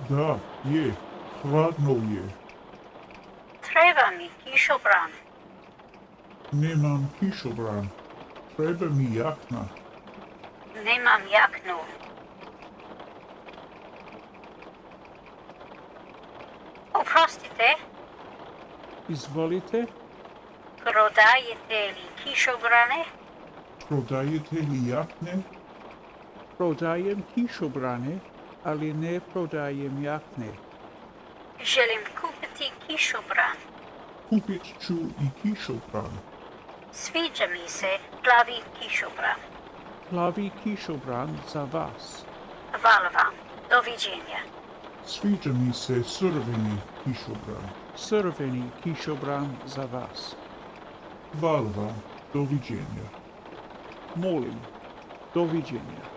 Da, je. Hladno je. Treba mi kišobran. Nemam kišobran. Treba mi jakna. Nemam jaknu. Oprostite, Izvolite, prodajete li kišobrane? Prodajete li jakne? prodajem kišobrane, ali ne prodajem jakne. Želim kupiti kišobran. Kupit ću i kišobran. Sviđa mi se plavi kišobran. Plavi kišobran za vas. Hvala vam. Doviđenja. Sviđa mi se crveni kišobran. Crveni kišobran za vas. Hvala vam. Doviđenja. Molim, doviđenja.